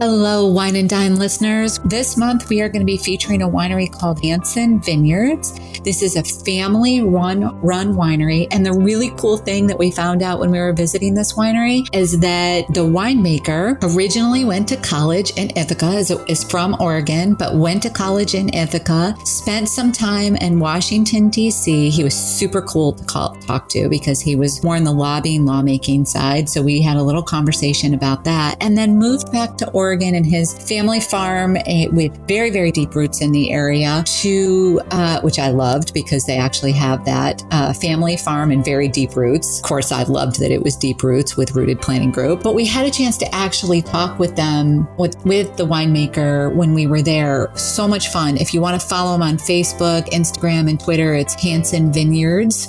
Hello, Wine and Dine listeners. This month, we are going to be featuring a winery called Hansen Vineyards. This is a family-run winery. And the really cool thing that we found out when we were visiting this winery is that the winemaker originally went to college in Ithaca, is from Oregon, but went to college in Ithaca, spent some time in Washington, D.C. He was super cool to talk to because he was more in the lawmaking side. So we had a little conversation about that, and then moved back to Oregon and his family farm with very, very deep roots in the area to, which I loved because they actually have that family farm and very deep roots. Of course, I loved that it was deep roots with Rooted Planting Group, but we had a chance to actually talk with them, with the winemaker when we were there. So much fun. If you want to follow him on Facebook, Instagram, and Twitter, it's Hansen Vineyards.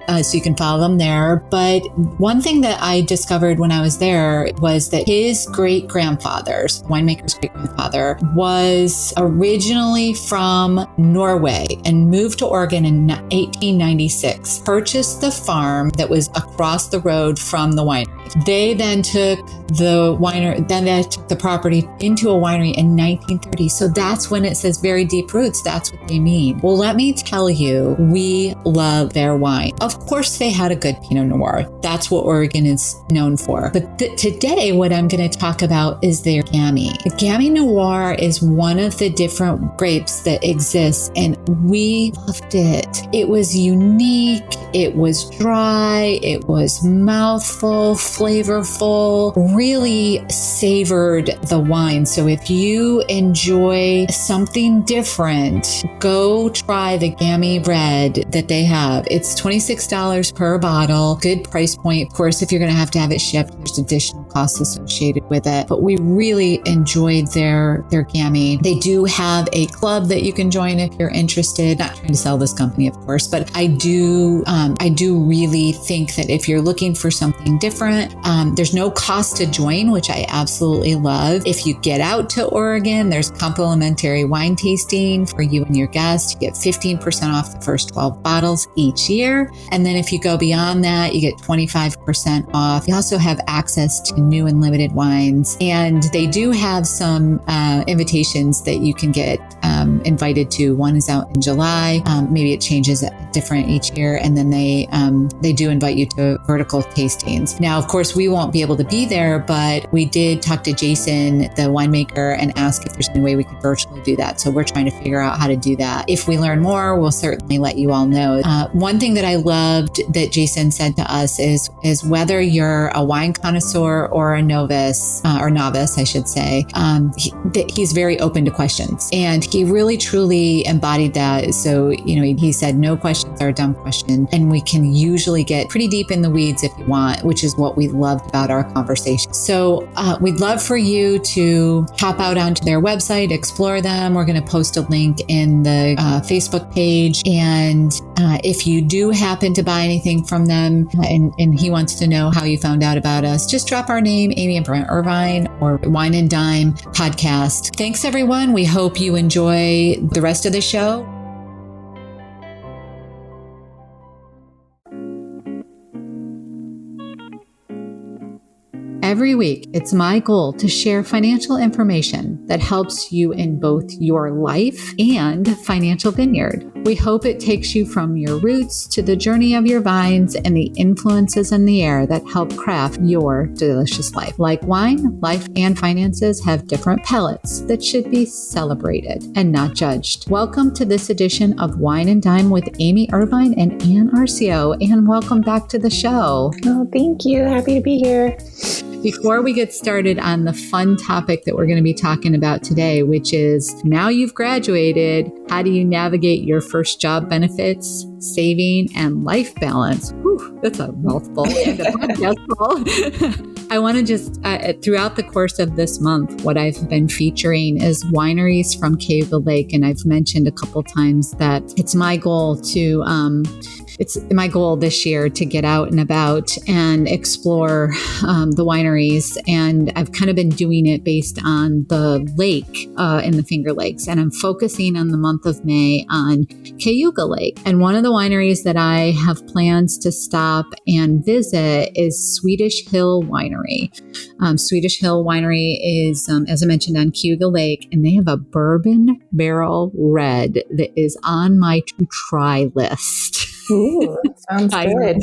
So you can follow them there. But one thing that I discovered when I was there was that his great-grandfather's winemaker's great-grandfather was originally from Norway and moved to Oregon in 1896, purchased the farm that was across the road from the winery. They then took the property into a winery in 1930. So that's when it says very deep roots. That's what they mean. Well, let me tell you, we love their wine. Of course, they had a good Pinot Noir. That's what Oregon is known for. But today, what I'm going to talk about is their Gamay. The Gamay Noir is one of the different grapes that exists, and we loved it. It was unique. It was dry. It was mouthful, flavorful, really savored the wine. So if you enjoy something different, go try the Gamay Red that they have. It's $26 per bottle. Good price point. Of course, if you're going to have it shipped, there's additional costs associated with it. But we really enjoyed their Gamay. They do have a club that you can join if you're interested. Not trying to sell this company, of course, but I do really think that if you're looking for something different, there's no cost to join, which I absolutely love. If you get out to Oregon, there's complimentary wine tasting for you and your guests. You get 15% off the first 12 bottles each year. And then if you go beyond that, you get 25% off. You also have access to new and limited wines. And they do have some invitations that you can get invited to. One is out in July. Maybe it changes different each year. And then they do invite you to vertical tastings. Now, of course, we won't be able to be there, but we did talk to Jason, the winemaker, and ask if there's any way we could virtually do that. So we're trying to figure out how to do that. If we learn more, we'll certainly let you all know. One thing that I loved that Jason said to us is whether you're a wine connoisseur or a novice, I should say, he's very open to questions. And he really, truly embodied that. So, he said no questions are a dumb question. And we can usually get pretty deep in the weeds if you want, which is what we loved about our conversation. So we'd love for you to hop out onto their website, explore them. We're going to post a link in the Facebook page. And if you do happen to buy anything from them and he wants to know how you found out about us, just drop our name, Amy and Brent Irvine, or Wine and Dime Podcast. Thanks, everyone. We hope you enjoy the rest of the show. Every week, it's my goal to share financial information that helps you in both your life and financial vineyard. We hope it takes you from your roots to the journey of your vines and the influences in the air that help craft your delicious life. Like wine, life and finances have different palates that should be celebrated and not judged. Welcome to this edition of Wine and Dime with Amy Irvine and Ann Arceo, and welcome back to the show. Oh, thank you. Happy to be here. Before we get started on the fun topic that we're going to be talking about today, which is now you've graduated, how do you navigate your first job benefits, saving, and life balance? Whew, that's a mouthful and a podcast. I want to just, throughout the course of this month, what I've been featuring is wineries from Cave the Lake. And I've mentioned a couple times that it's my goal to it's my goal this year to get out and about and explore the wineries. And I've kind of been doing it based on the lake in the Finger Lakes. And I'm focusing on the month of May on Cayuga Lake. And one of the wineries that I have plans to stop and visit is Swedish Hill Winery. Swedish Hill Winery is, as I mentioned, on Cayuga Lake, and they have a bourbon barrel red that is on my to try list. Ooh, sounds good.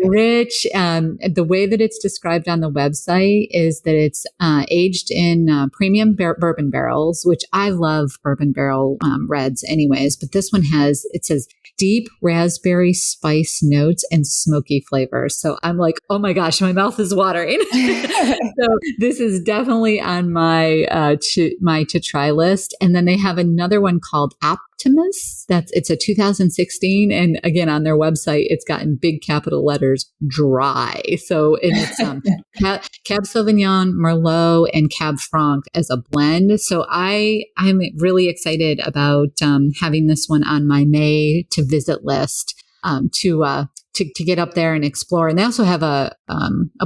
Rich. The way that it's described on the website is that it's aged in premium bourbon barrels, which I love bourbon barrel reds anyways. But this one it says deep raspberry spice notes and smoky flavors. So I'm like, oh my gosh, my mouth is watering. So this is definitely on my to try list. And then they have another one called Optimus. It's a 2016. And again, on their website, it's got in big capital letters, dry. So it's Cab Sauvignon, Merlot, and Cab Franc as a blend. So I'm really excited about having this one on my May to visit list to get up there and explore. And they also have a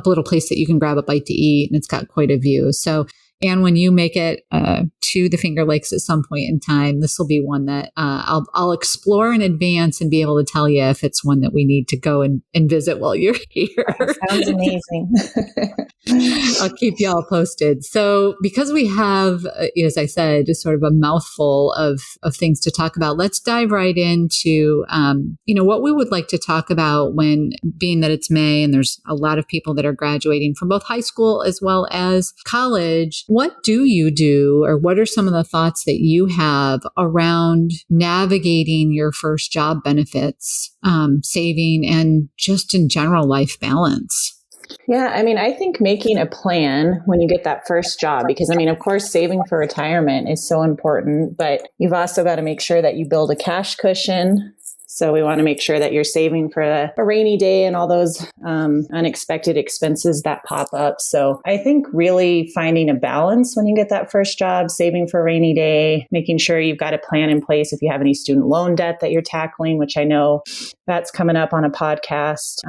little place that you can grab a bite to eat, and it's got quite a view. So, and when you make it to the Finger Lakes at some point in time, this will be one that I'll explore in advance and be able to tell you if it's one that we need to go and visit while you're here. That sounds amazing. I'll keep y'all posted. So because we have, as I said, just sort of a mouthful of things to talk about, let's dive right into, what we would like to talk about when being that it's May and there's a lot of people that are graduating from both high school as well as college. What do you do, or what are some of the thoughts that you have around navigating your first job benefits, saving, and just in general life balance? Yeah, I think making a plan when you get that first job, because of course, saving for retirement is so important, but you've also got to make sure that you build a cash cushion. So we want to make sure that you're saving for a rainy day and all those unexpected expenses that pop up. So I think really finding a balance when you get that first job, saving for a rainy day, making sure you've got a plan in place if you have any student loan debt that you're tackling, which I know that's coming up on a podcast.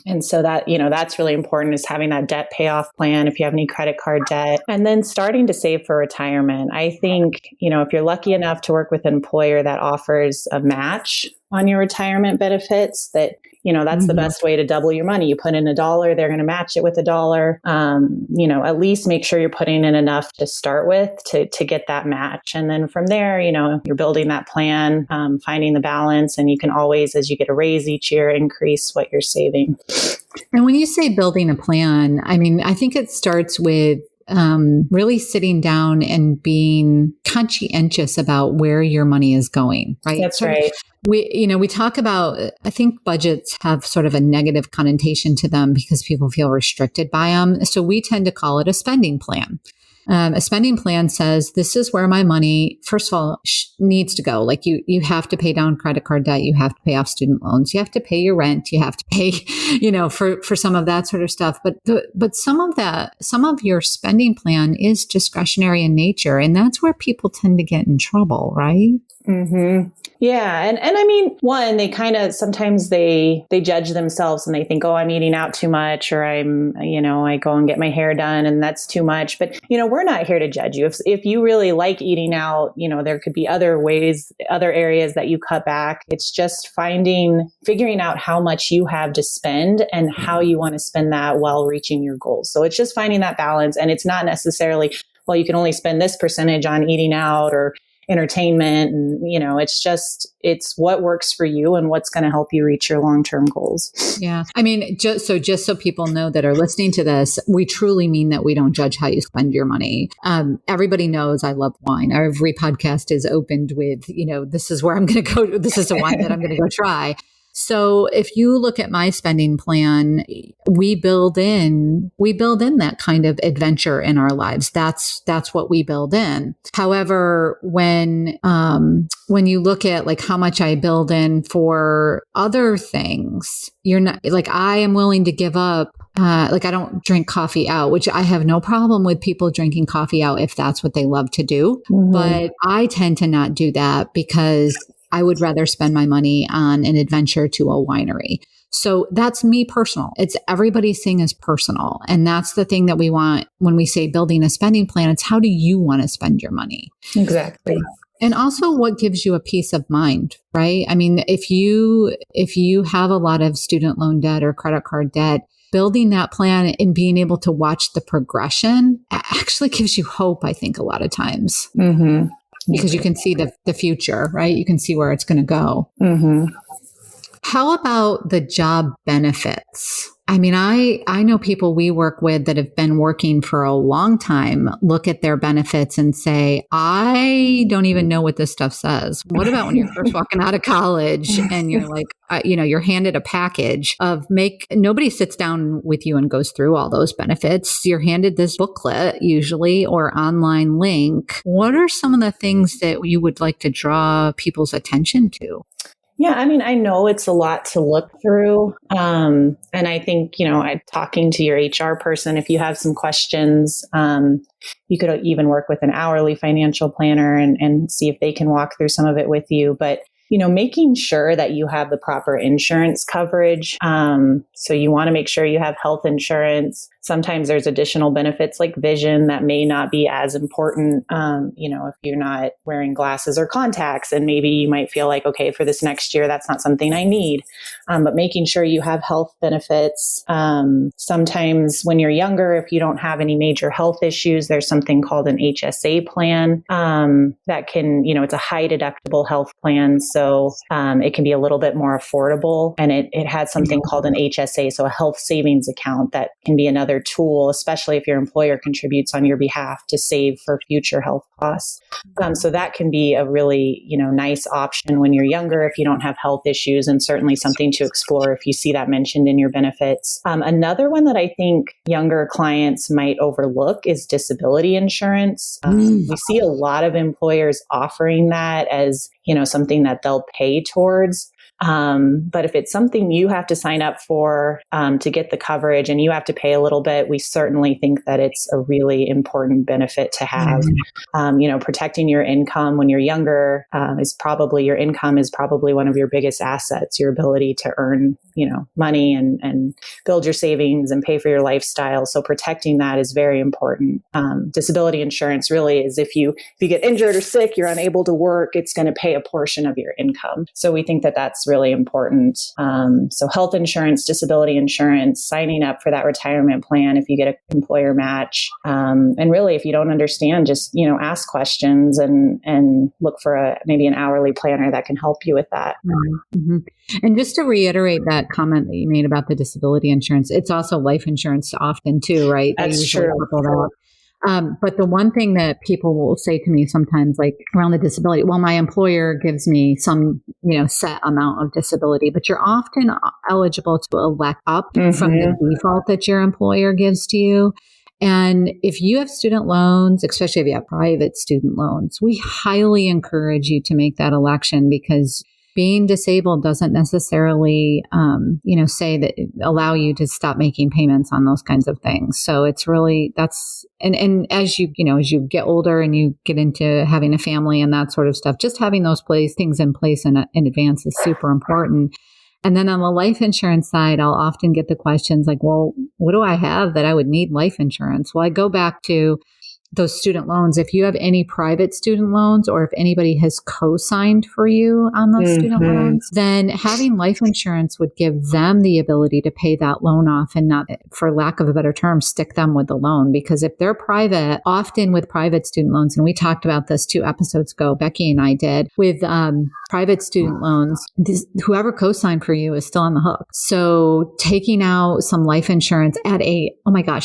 And so that, that's really important, is having that debt payoff plan if you have any credit card debt, and then starting to save for retirement. I think, if you're lucky enough to work with an employer that offers a match on your retirement benefits, that's the best way to double your money. You put in $1, they're going to match it with $1. At least make sure you're putting in enough to start with to get that match. And then from there, you're building that plan, finding the balance, and you can always, as you get a raise each year, increase what you're saving. And when you say building a plan, I think it starts with really sitting down and being conscientious about where your money is going, right? That's right. We talk about, I think budgets have sort of a negative connotation to them because people feel restricted by them. So we tend to call it a spending plan. A spending plan says, this is where my money, first of all, needs to go. Like you have to pay down credit card debt. You have to pay off student loans. You have to pay your rent. You have to pay, for some of that sort of stuff. But some of your spending plan is discretionary in nature. And that's where people tend to get in trouble, right? Mm-hmm. Yeah. And one, they kind of, sometimes they judge themselves and they think, oh, I'm eating out too much, or I go and get my hair done and that's too much. But, we're not here to judge you. If you really like eating out, there could be other ways, other areas that you cut back. It's just figuring out how much you have to spend and how you want to spend that while reaching your goals. So it's just finding that balance. And it's not necessarily, well, you can only spend this percentage on eating out or entertainment. And, it's what works for you and what's going to help you reach your long-term goals. Yeah. Just so people know that are listening to this, we truly mean that we don't judge how you spend your money. Everybody knows I love wine. Every podcast is opened with, this is where I'm going to go. This is a wine that I'm going to go try. So if you look at my spending plan, we build in that kind of adventure in our lives. That's what we build in. However, when you look at like how much I build in for other things, you're not like, I am willing to give up. I don't drink coffee out, which I have no problem with people drinking coffee out if that's what they love to do. Mm-hmm. But I tend to not do that because I would rather spend my money on an adventure to a winery. So that's me personal. It's everybody's thing is personal. And that's the thing that we want when we say building a spending plan. It's how do you want to spend your money? Exactly. And also what gives you a peace of mind, right? I mean, if you have a lot of student loan debt or credit card debt, building that plan and being able to watch the progression actually gives you hope, I think, a lot of times. Mm-hmm. Because you can see the future, right? You can see where it's going to go. Mm-hmm. How about the job benefits? I mean, I know people we work with that have been working for a long time, look at their benefits and say, I don't even know what this stuff says. What about when you're first walking out of college and you're like, you're handed a package nobody sits down with you and goes through all those benefits. You're handed this booklet usually or online link. What are some of the things that you would like to draw people's attention to? Yeah, I mean, I know it's a lot to look through. And I think, talking to your HR person, if you have some questions, you could even work with an hourly financial planner and see if they can walk through some of it with you. But making sure that you have the proper insurance coverage. So you want to make sure you have health insurance. Sometimes there's additional benefits like vision that may not be as important, if you're not wearing glasses or contacts, and maybe you might feel like, okay, for this next year, that's not something I need. But making sure you have health benefits. Sometimes when you're younger, if you don't have any major health issues, there's something called an HSA plan that can, it's a high deductible health plan. So it can be a little bit more affordable. And it has something called an HSA, so a health savings account that can be another tool, especially if your employer contributes on your behalf to save for future health costs. So that can be a really, nice option when you're younger if you don't have health issues, and certainly something to explore if you see that mentioned in your benefits. Another one that I think younger clients might overlook is disability insurance. We see a lot of employers offering that as, something that they'll pay towards. But if it's something you have to sign up for to get the coverage and you have to pay a little bit, we certainly think that it's a really important benefit to have. Protecting your income when you're younger your income is probably one of your biggest assets, your ability to earn, money and build your savings and pay for your lifestyle. So protecting that is very important. Disability insurance really is if you get injured or sick, you're unable to work, it's going to pay a portion of your income. So we think that that's really important. So health insurance, disability insurance, signing up for that retirement plan if you get an employer match. And really, if you don't understand, just, ask questions and look for maybe an hourly planner that can help you with that. Mm-hmm. And just to reiterate that comment that you made about the disability insurance, it's also life insurance often too, right? That's true. But the one thing that people will say to me sometimes, like around the disability, well, my employer gives me some, set amount of disability, but you're often eligible to elect up from the default that your employer gives to you. And if you have student loans, especially if you have private student loans, we highly encourage you to make that election, because being disabled doesn't necessarily, say that allow you to stop making payments on those kinds of things. So it's really, and as you get older and you get into having a family and that sort of stuff, just having those things in place in advance is super important. And then on the life insurance side, I'll often get the questions like, well, what do I have that I would need life insurance? Well, I go back to those student loans. If you have any private student loans, or if anybody has co-signed for you on those student loans, then having life insurance would give them the ability to pay that loan off and not, for lack of a better term, stick them with the loan. Because if they're private, often with private student loans, and we talked about this 2 episodes ago, Becky and I did, with private student loans, whoever co-signed for you is still on the hook. So taking out some life insurance at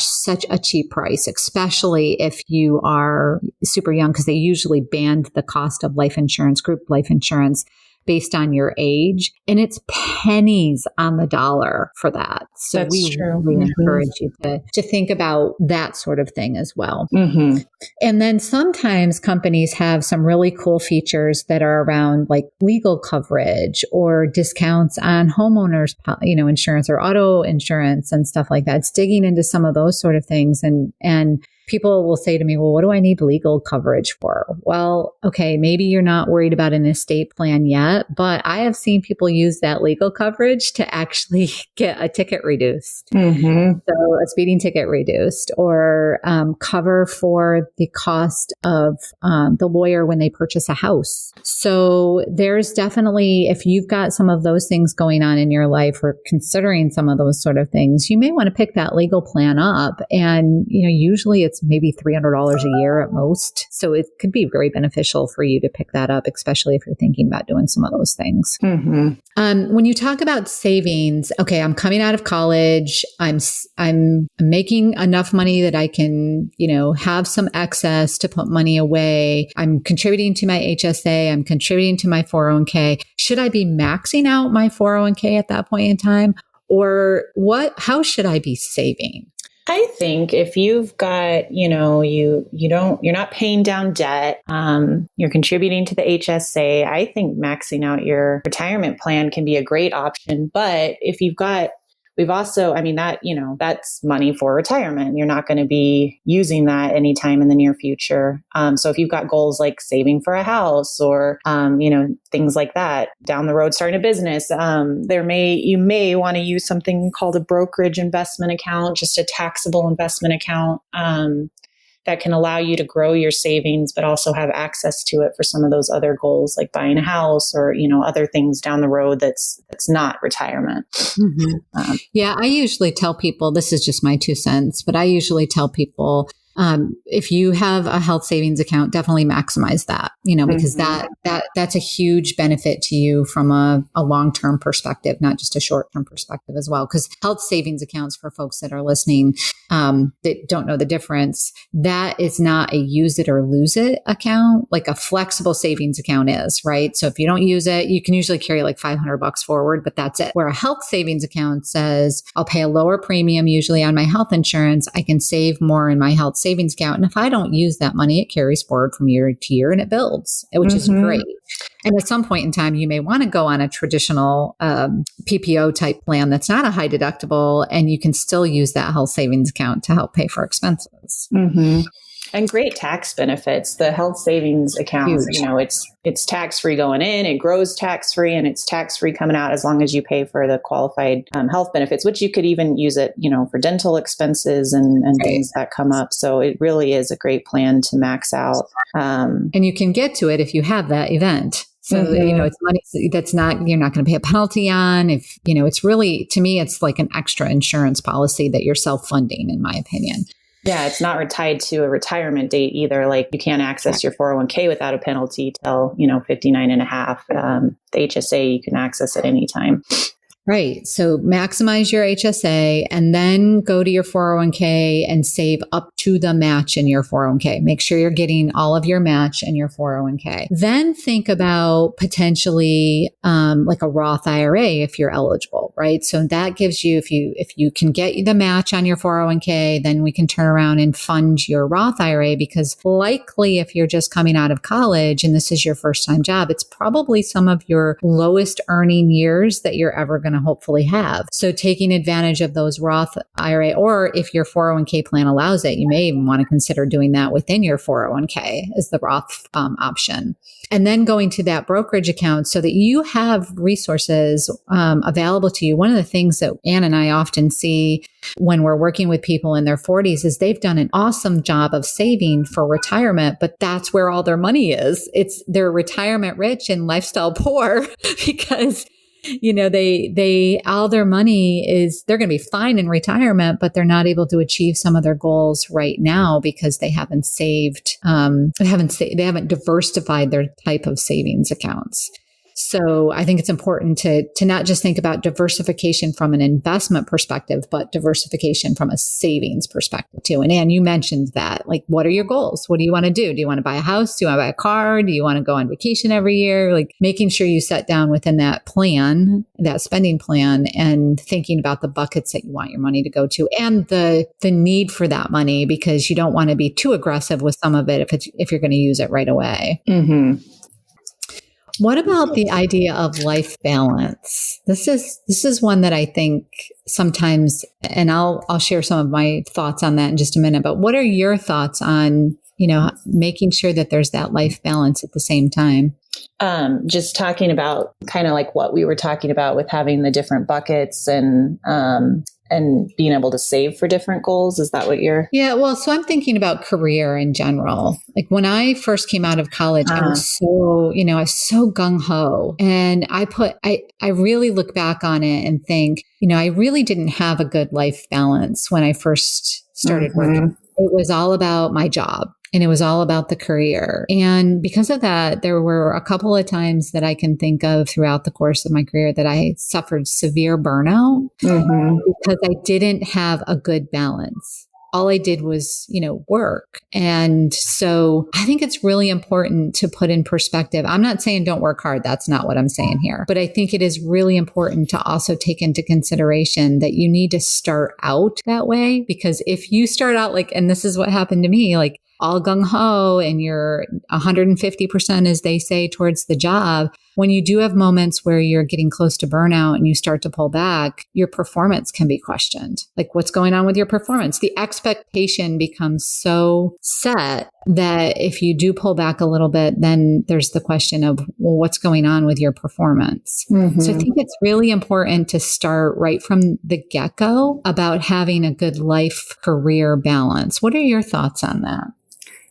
such a cheap price, especially if you are super young, because they usually band the cost of life insurance, group life insurance, based on your age. And it's pennies on the dollar for that. So That's we true. really encourage you to think about that sort of thing as well. And then sometimes companies have some really cool features that are around like legal coverage or discounts on homeowners, insurance or auto insurance and stuff like that. It's digging into some of those sort of things and people will say to me, well, what do I need legal coverage for? Well, okay, maybe you're not worried about an estate plan yet, but I have seen people use that legal coverage to actually get a ticket reduced. Mm-hmm. So a speeding ticket reduced, or cover for the cost of the lawyer when they purchase a house. So there's definitely, if you've got some of those things going on in your life or considering some of those sort of things, you may want to pick that legal plan up. And, usually it's maybe $300 a year at most. So it could be very beneficial for you to pick that up, especially if you're thinking about doing some of those things. Mm-hmm. When you talk about savings, okay, I'm coming out of college. I'm making enough money that I can, have some excess to put money away. I'm contributing to my HSA. I'm contributing to my 401k. Should I be maxing out my 401k at that point in time? Or how should I be saving? I think if you've got, you're not paying down debt, you're contributing to the HSA, I think maxing out your retirement plan can be a great option. But if that's money for retirement. You're not going to be using that anytime in the near future. So if you've got goals like saving for a house or, things like that down the road, starting a business, you may want to use something called a brokerage investment account, just a taxable investment account, that can allow you to grow your savings, but also have access to it for some of those other goals, like buying a house or, other things down the road that's not retirement. Mm-hmm. I usually tell people, this is just my 2 cents, but I usually tell people, if you have a health savings account, definitely maximize that, because that's a huge benefit to you from a long-term perspective, not just a short-term perspective as well. Because health savings accounts, for folks that are listening, that don't know the difference, that is not a use it or lose it account like a flexible savings account is, right? So if you don't use it, you can usually carry like $500 forward, but that's it. Where a health savings account says, I'll pay a lower premium usually on my health insurance. I can save more in my health savings account. And if I don't use that money, it carries forward from year to year and it builds, which is great. And at some point in time, you may want to go on a traditional PPO type plan that's not a high deductible, and you can still use that health savings account to help pay for expenses. Mm-hmm. And great tax benefits. The health savings account, it's tax-free going in, it grows tax-free, and it's tax-free coming out as long as you pay for the qualified health benefits, which you could even use it, for dental expenses and things that come up. So it really is a great plan to max out. And you can get to it if you have that event. So, it's money you're not going to pay a penalty on. If, it's really, to me, it's like an extra insurance policy that you're self-funding, in my opinion. Yeah, it's not tied to a retirement date either. Like you can't access your 401k without a penalty till, 59 and a half. The HSA, you can access at any time. Right. So maximize your HSA and then go to your 401k and save up to the match in your 401k. Make sure you're getting all of your match in your 401k. Then think about potentially like a Roth IRA if you're eligible, right? So that gives you, if you can get the match on your 401k, then we can turn around and fund your Roth IRA, because likely if you're just coming out of college and this is your first time job, it's probably some of your lowest earning years that you're ever going to hopefully have. So taking advantage of those Roth IRA, or if your 401k plan allows it, you may even want to consider doing that within your 401k as the Roth option. And then going to that brokerage account so that you have resources available to you. One of the things that Ann and I often see when we're working with people in their 40s is they've done an awesome job of saving for retirement, but that's where all their money is. They're retirement rich and lifestyle poor because they all their money is, they're going to be fine in retirement, but they're not able to achieve some of their goals right now because they haven't saved, they haven't diversified their type of savings accounts. So I think it's important to not just think about diversification from an investment perspective, but diversification from a savings perspective too. And Ann, you mentioned that, like, what are your goals? What do you want to do? Do you want to buy a house? Do you want to buy a car? Do you want to go on vacation every year? Like making sure you set down within that plan, that spending plan, and thinking about the buckets that you want your money to go to and the need for that money, because you don't want to be too aggressive with some of it if you're going to use it right away. Mm-hmm. What about the idea of life balance? This is one that I think sometimes, and I'll share some of my thoughts on that in just a minute, but what are your thoughts on, making sure that there's that life balance at the same time? Just talking about kind of like what we were talking about with having the different buckets and being able to save for different goals. Is that what you're? Yeah. Well, so I'm thinking about career in general. Like when I first came out of college, I was so gung ho, and I really look back on it and think, I really didn't have a good life balance when I first started working. It was all about my job. And it was all about the career. And because of that, there were a couple of times that I can think of throughout the course of my career that I suffered severe burnout because I didn't have a good balance. All I did was, work. And so I think it's really important to put in perspective. I'm not saying don't work hard. That's not what I'm saying here. But I think it is really important to also take into consideration that you need to start out that way. Because if you start out and this is what happened to me, all gung ho and you're 150%, as they say, towards the job, when you do have moments where you're getting close to burnout and you start to pull back, your performance can be questioned. What's going on with your performance? The expectation becomes so set that if you do pull back a little bit, then there's the question of, well, what's going on with your performance? So I think it's really important to start right from the get-go about having a good life career balance. What are your thoughts on that?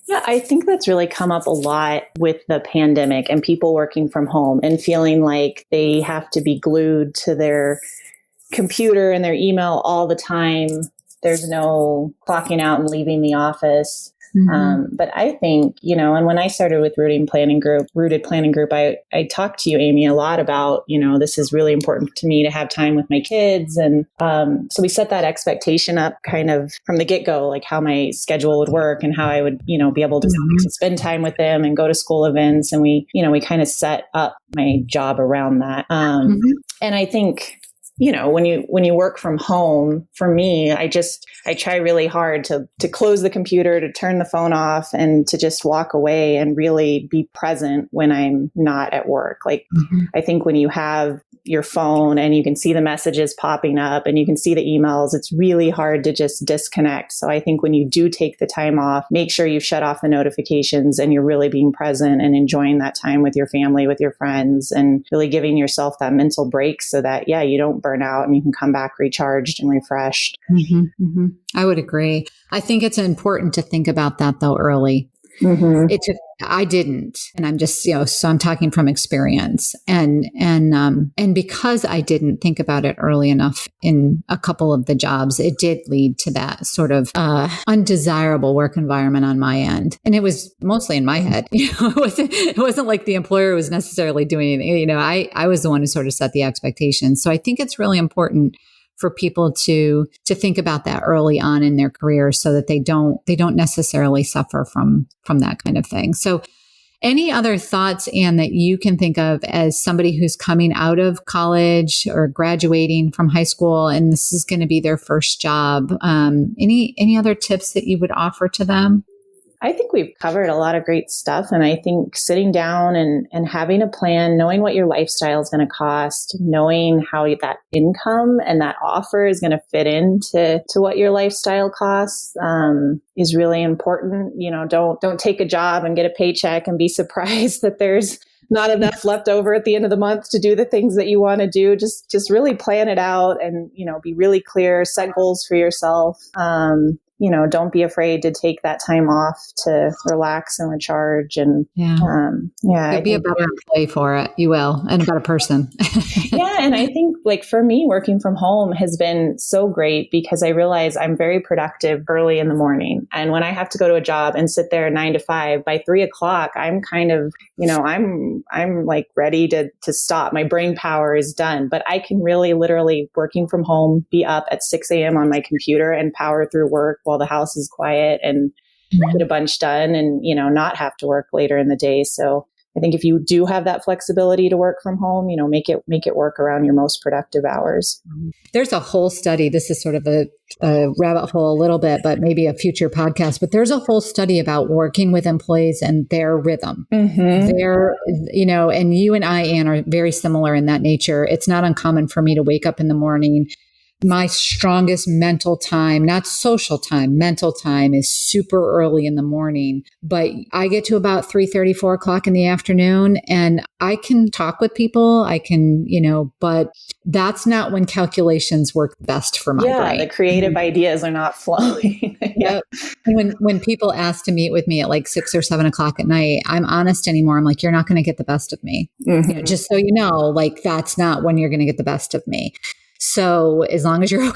Yeah, I think that's really come up a lot with the pandemic and people working from home and feeling like they have to be glued to their computer and their email all the time. There's no clocking out and leaving the office. But I think, and when I started with Rooted Planning Group, I talked to you, Amy, a lot about, this is really important to me to have time with my kids. And so we set that expectation up kind of from the get-go, like how my schedule would work and how I would, be able to spend time with them and go to school events. And we kind of set up my job around that. And I think, when you work from home, for me, I try really hard to close the computer, to turn the phone off, and to just walk away and really be present when I'm not at work. I think when you have your phone and you can see the messages popping up and you can see the emails, it's really hard to just disconnect. So I think when you do take the time off, make sure you shut off the notifications and you're really being present and enjoying that time with your family, with your friends, and really giving yourself that mental break so that, you don't burn out and you can come back recharged and refreshed. I would agree. I think it's important to think about that though early. I didn't, and I'm just, so I'm talking from experience, and because I didn't think about it early enough in a couple of the jobs, it did lead to that sort of undesirable work environment on my end, and it was mostly in my head. It wasn't like the employer was necessarily doing anything. I was the one who sort of set the expectations. So I think it's really important for people to think about that early on in their career so that they don't necessarily suffer from that kind of thing. So any other thoughts, Ann, that you can think of as somebody who's coming out of college or graduating from high school and this is going to be their first job? Any other tips that you would offer to them? I think we've covered a lot of great stuff. And I think sitting down and having a plan, knowing what your lifestyle is going to cost, knowing how that income and that offer is going to fit into what your lifestyle costs is really important. Don't take a job and get a paycheck and be surprised that there's not enough left over at the end of the month to do the things that you want to do. Just really plan it out and, be really clear, set goals for yourself. Don't be afraid to take that time off to relax and recharge. And you'll be a better employee for it. You will, and a better person. And I think for me, working from home has been so great because I realize I'm very productive early in the morning. And when I have to go to a job and sit there 9 to 5, by 3 o'clock, I'm kind of, I'm ready to stop. My brain power is done, but I can really literally working from home, be up at 6 a.m. on my computer and power through work while the house is quiet and get a bunch done and, not have to work later in the day. So I think if you do have that flexibility to work from home, make it work around your most productive hours. There's a whole study. This is sort of a rabbit hole a little bit, but maybe a future podcast. But there's a whole study about working with employees and their rhythm. Their, and you and I, Ann, are very similar in that nature. It's not uncommon for me to wake up in the morning. My strongest mental time, not social time, mental time is super early in the morning, but I get to about 3:30, 4 o'clock in the afternoon and I can talk with people. I can, but that's not when calculations work best for my brain. The creative ideas are not flowing. Yep. When people ask to meet with me at like 6 or 7 o'clock at night, I'm honest anymore. I'm like, you're not going to get the best of me. Just so you know, like that's not when you're going to get the best of me. So as long as you're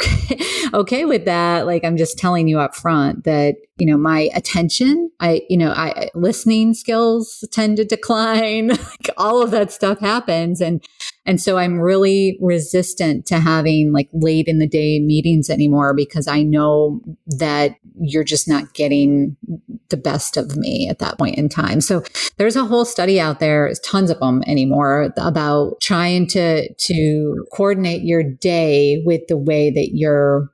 okay with that, like I'm just telling you up front that, my attention, I listening skills tend to decline, like all of that stuff happens. And so I'm really resistant to having like late in the day meetings anymore because I know that you're just not getting the best of me at that point in time. So there's a whole study out there, tons of them anymore, about trying to coordinate your day with the way that your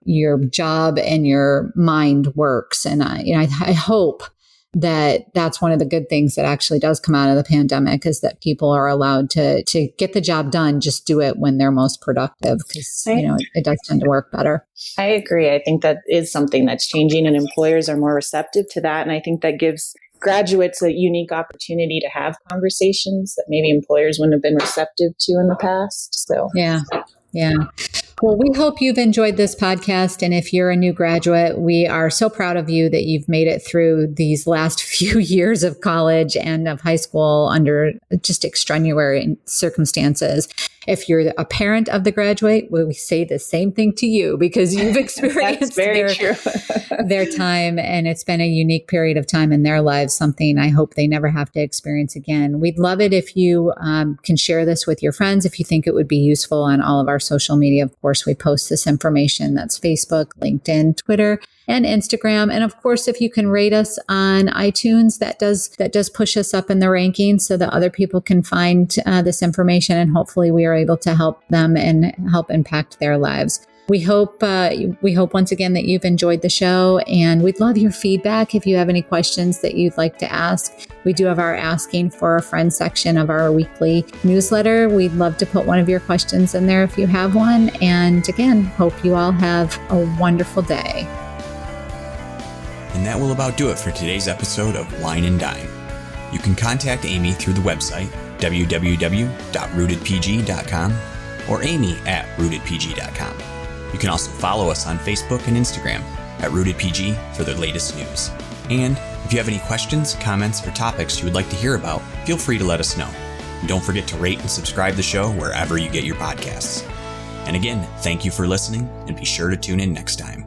job and your mind works. And I hope that that's one of the good things that actually does come out of the pandemic is that people are allowed to get the job done, just do it when they're most productive because, it does tend to work better. I agree. I think that is something that's changing and employers are more receptive to that. And I think that gives graduates a unique opportunity to have conversations that maybe employers wouldn't have been receptive to in the past. So, yeah. Well, we hope you've enjoyed this podcast. And if you're a new graduate, we are so proud of you that you've made it through these last few years of college and of high school under just extraordinary circumstances. If you're a parent of the graduate, we say the same thing to you because you've experienced their time and it's been a unique period of time in their lives, something I hope they never have to experience again. We'd love it if you can share this with your friends if you think it would be useful on all of our social media. Of course, we post this information. That's Facebook, LinkedIn, Twitter, and Instagram. And of course, if you can rate us on iTunes, that does push us up in the rankings so that other people can find this information and hopefully we are able to help them and help impact their lives. We hope once again that you've enjoyed the show and we'd love your feedback. If you have any questions that you'd like to ask, we do have our asking for a friend section of our weekly newsletter. We'd love to put one of your questions in there if you have one. And again, hope you all have a wonderful day. And that will about do it for today's episode of Wine and Dine. You can contact Amy through the website www.rootedpg.com or amy@rootedpg.com. You can also follow us on Facebook and Instagram @rootedpg for the latest news. And if you have any questions, comments, or topics you would like to hear about, feel free to let us know. And don't forget to rate and subscribe the show wherever you get your podcasts. And again, thank you for listening and be sure to tune in next time.